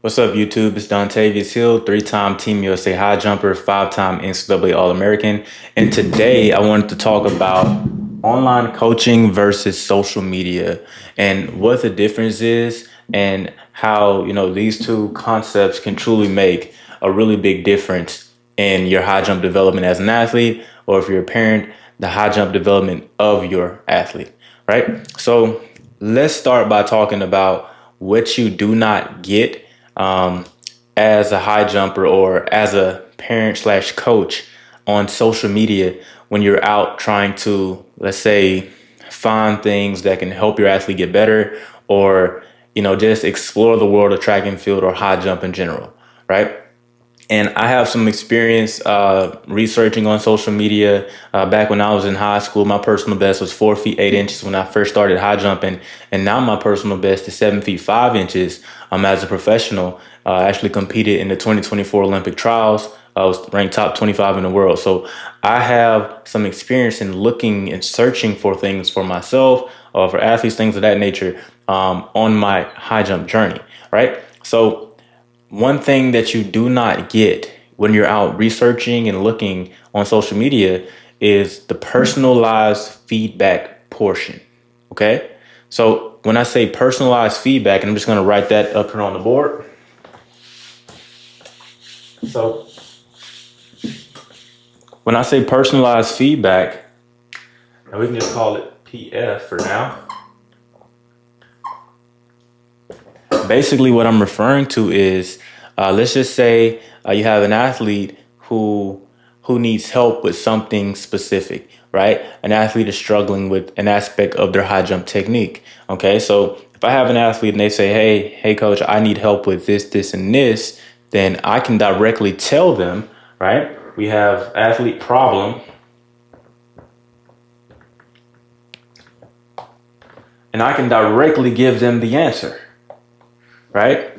What's up, YouTube? It's Dontavious Hill, three-time Team USA high jumper, five-time NCAA All-American. And today I wanted to talk about online coaching versus social media and what the difference is and how, these two concepts can truly make a really big difference in your high jump development as an athlete, or if you're a parent, the high jump development of your athlete, right? So let's start by talking about what you do not get um, as a high jumper or as a parent slash coach on social media when you're out trying to, let's say, find things that can help your athlete get better, or just explore the world of track and field or high jump in general, right? And I have some experience researching on social media. Back when I was in high school, my personal best was 4 feet 8 inches when I first started high jumping, and now my personal best is 7 feet 5 inches. As a professional, I actually competed in the 2024 Olympic trials. I was ranked top 25 in the world. So I have some experience in looking and searching for things for myself, for athletes, things of that nature, on my high jump journey, right? So one thing that you do not get when you're out researching and looking on social media is the personalized feedback portion. Okay. So when I say personalized feedback, and I'm just going to write that up here on the board. So when I say personalized feedback, and we can just call it PF for now. Basically, what I'm referring to is, let's just say you have an athlete who needs help with something specific, right? An athlete is struggling with an aspect of their high jump technique. Okay, so if I have an athlete and they say, hey, coach, I need help with this, and this, then I can directly tell them, right? We have athlete problem, and I can directly give them the answer. Right?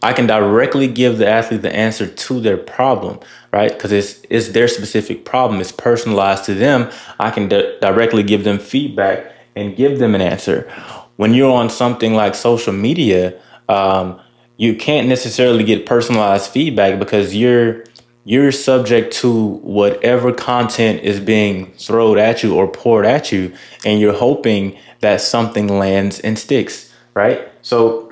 I can directly give the athlete the answer to their problem, right? Because it's their specific problem. It's personalized to them. I can directly give them feedback and give them an answer. When you're on something like social media, you can't necessarily get personalized feedback because you're subject to whatever content is being thrown at you or poured at you, and you're hoping that something lands and sticks, right? So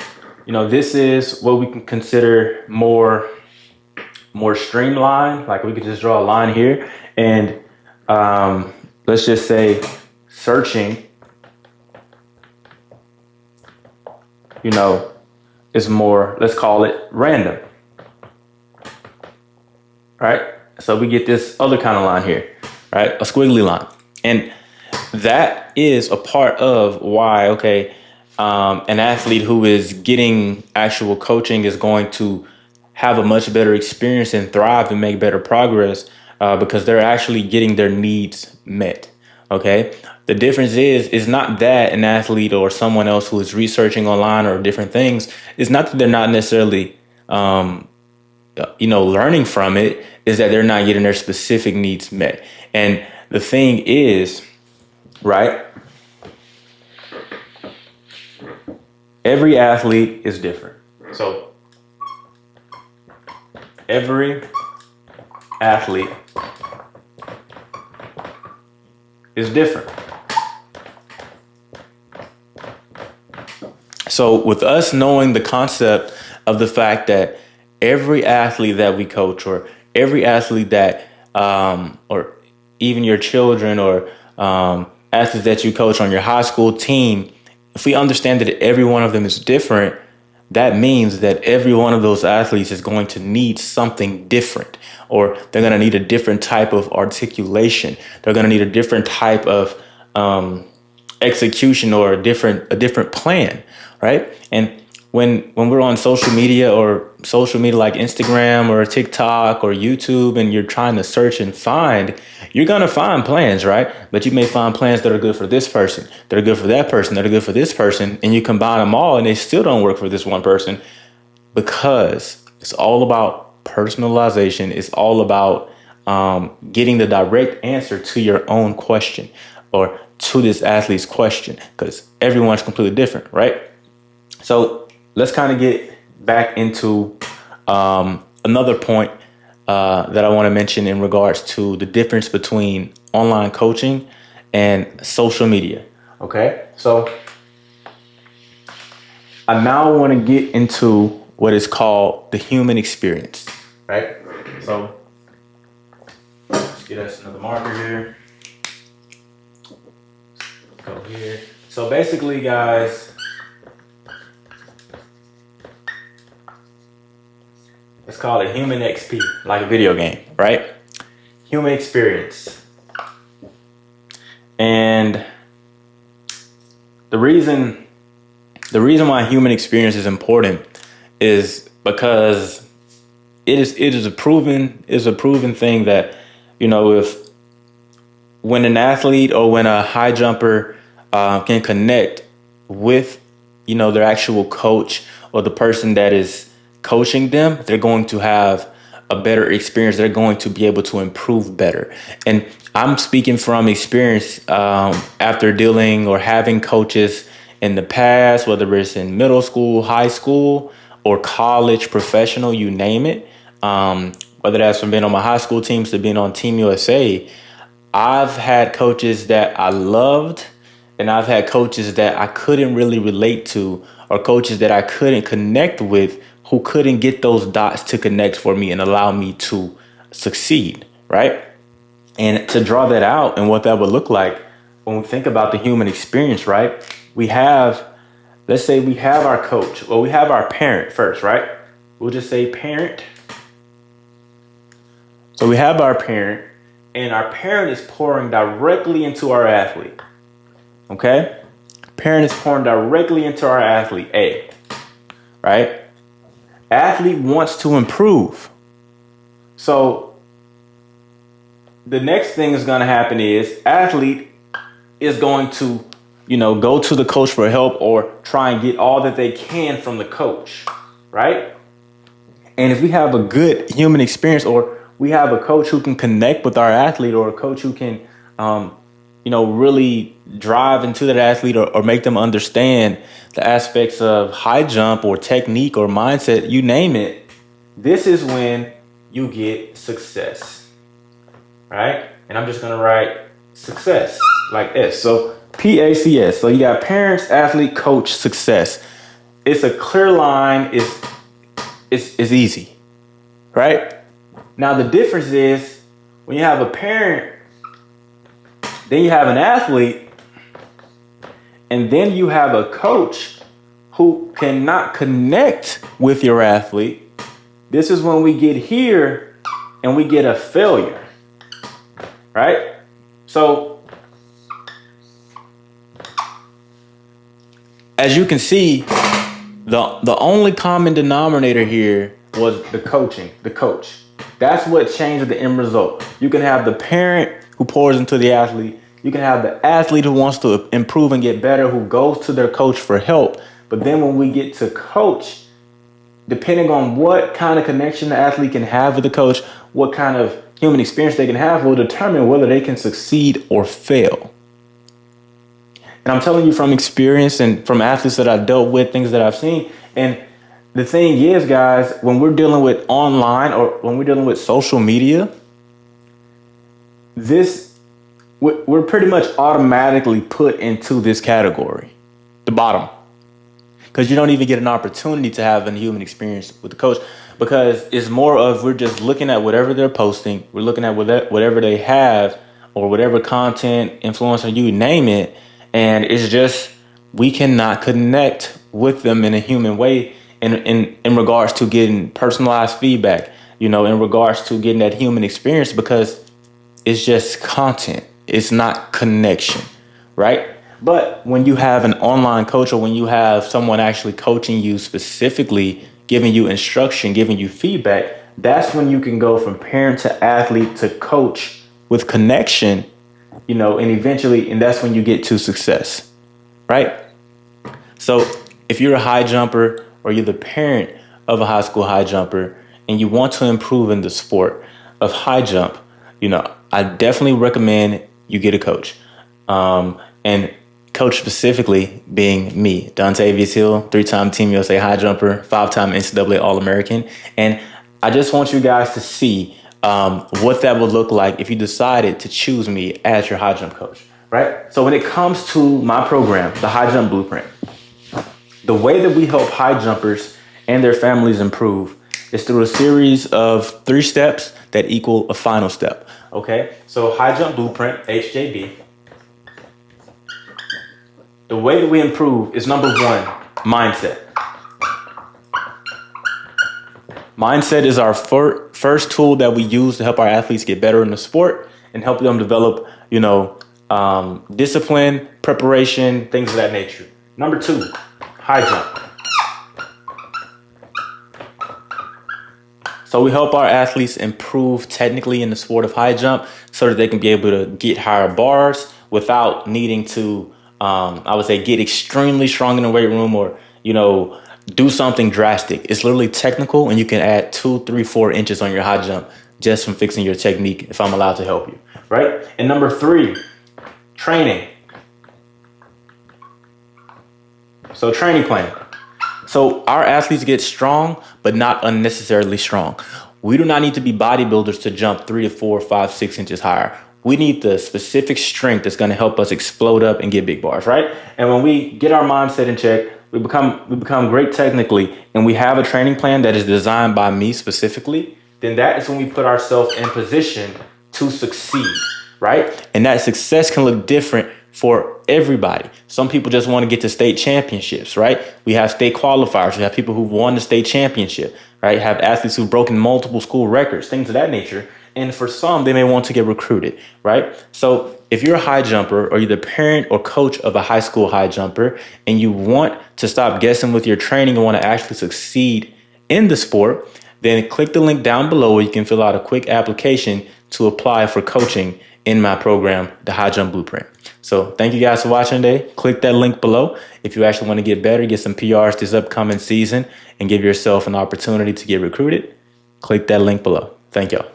this is what we can consider more streamlined. Like we could just draw a line here, and let's just say searching, is more, let's call it random, right? So we get this other kind of line here, right? A squiggly line. And that is a part of why, okay, an athlete who is getting actual coaching is going to have a much better experience and thrive and make better progress because they're actually getting their needs met. Okay. The difference is not that an athlete or someone else who is researching online or different things, is not that they're not necessarily, learning from it, is that they're not getting their specific needs met. And the thing is, right, every athlete is different. So every athlete is different. So with us knowing the concept of the fact that every athlete that we coach, or every athlete that, or even your children, or athletes that you coach on your high school team, if we understand that every one of them is different, that means that every one of those athletes is going to need something different, or they're going to need a different type of articulation. They're going to need a different type of execution, or a different plan, right? And when we're on social media, or social media like Instagram or TikTok or YouTube, and you're trying to search and find, you're going to find plans, right? But you may find plans that are good for this person, that are good for that person, that are good for this person, and you combine them all and they still don't work for this one person, because it's all about personalization. It's all about getting the direct answer to your own question, or to this athlete's question, because everyone's completely different, right? So let's kind of get back into another point that I want to mention in regards to the difference between online coaching and social media. Okay, so I now want to get into what is called the human experience, right? So let's get us another marker here. Go here. So basically, guys, it's called a human XP, like a video game, right? Human experience. And the reason why human experience is important is because it is a proven thing that, you know, when an athlete or when a high jumper can connect with, you know, their actual coach or the person that is coaching them, they're going to have a better experience. They're going to be able to improve better. And I'm speaking from experience after dealing or having coaches in the past, whether it's in middle school, high school, or college, professional, you name it. Whether that's from being on my high school teams to being on Team USA, I've had coaches that I loved, and I've had coaches that I couldn't really relate to, or coaches that I couldn't connect with, who couldn't get those dots to connect for me and allow me to succeed, right? And to draw that out and what that would look like when we think about the human experience, right? Let's say we have our coach, well, we have our parent first, right? We'll just say parent. So we have our parent, and our parent is pouring directly into our athlete, okay? Parent is pouring directly into our athlete, A, right? Athlete wants to improve. So the next thing is going to happen is athlete is going to, you know, go to the coach for help or try and get all that they can from the coach, right? And if we have a good human experience, or we have a coach who can connect with our athlete, or a coach who can, you know, really drive into that athlete or make them understand the aspects of high jump or technique or mindset, you name it, this is when you get success, right? And I'm just going to write success like this. So PACS. So you got parents, athlete, coach, success. It's a clear line. It's easy, right? Now the difference is when you have a parent, then you have an athlete, and then you have a coach who cannot connect with your athlete. This is when we get here and we get a failure, right? So as you can see, the only common denominator here was the coach. That's what changed the end result. You can have the parent who pours into the athlete. You can have the athlete who wants to improve and get better, who goes to their coach for help. But then when we get to coach, depending on what kind of connection the athlete can have with the coach, what kind of human experience they can have, will determine whether they can succeed or fail. And I'm telling you from experience and from athletes that I've dealt with, things that I've seen. And the thing is, guys, when we're dealing with online or when we're dealing with social media, we're pretty much automatically put into this category, the bottom, because you don't even get an opportunity to have a human experience with the coach, because it's more of we're just looking at whatever they're posting. We're looking at whatever they have or whatever content, influencer, you name it. And it's just, we cannot connect with them in a human way in regards to getting personalized feedback, you know, in regards to getting that human experience, because it's just content. It's not connection, right? But when you have an online coach, or when you have someone actually coaching you specifically, giving you instruction, giving you feedback, that's when you can go from parent to athlete to coach with connection, you know, and eventually, and that's when you get to success, right? So if you're a high jumper or you're the parent of a high school high jumper and you want to improve in the sport of high jump, you know, I definitely recommend you get a coach. And coach specifically being me, Dontavious Hill, 3-time Team USA high jumper, 5-time NCAA All-American. And I just want you guys to see what that would look like if you decided to choose me as your high jump coach, right? So when it comes to my program, the High Jump Blueprint, the way that we help high jumpers and their families improve is through a series of 3 steps that equal a final step, okay? So High Jump Blueprint, HJB. The way that we improve is number 1, mindset. Mindset is our first tool that we use to help our athletes get better in the sport and help them develop, discipline, preparation, things of that nature. Number 2, high jump. So we help our athletes improve technically in the sport of high jump so that they can be able to get higher bars without needing to, get extremely strong in the weight room or, do something drastic. It's literally technical, and you can add 2, 3, 4 inches on your high jump just from fixing your technique if I'm allowed to help you, right? And number 3, training. So training plan. So our athletes get strong, but not unnecessarily strong. We do not need to be bodybuilders to jump 3 to 4, 5, 6 inches higher. We need the specific strength that's going to help us explode up and get big bars, right? And when we get our mindset in check, we become great technically, and we have a training plan that is designed by me specifically, then that is when we put ourselves in position to succeed, right? And that success can look different for everybody. Some people just want to get to state championships, right? We have state qualifiers. We have people who've won the state championship, right? Have athletes who've broken multiple school records, things of that nature. And for some, they may want to get recruited, right? So if you're a high jumper or you're the parent or coach of a high school high jumper and you want to stop guessing with your training and want to actually succeed in the sport, then click the link down below where you can fill out a quick application to apply for coaching in my program, the High Jump Blueprint. So thank you guys for watching today. Click that link below if you actually want to get better, get some PRs this upcoming season, and give yourself an opportunity to get recruited. Click that link below. Thank y'all.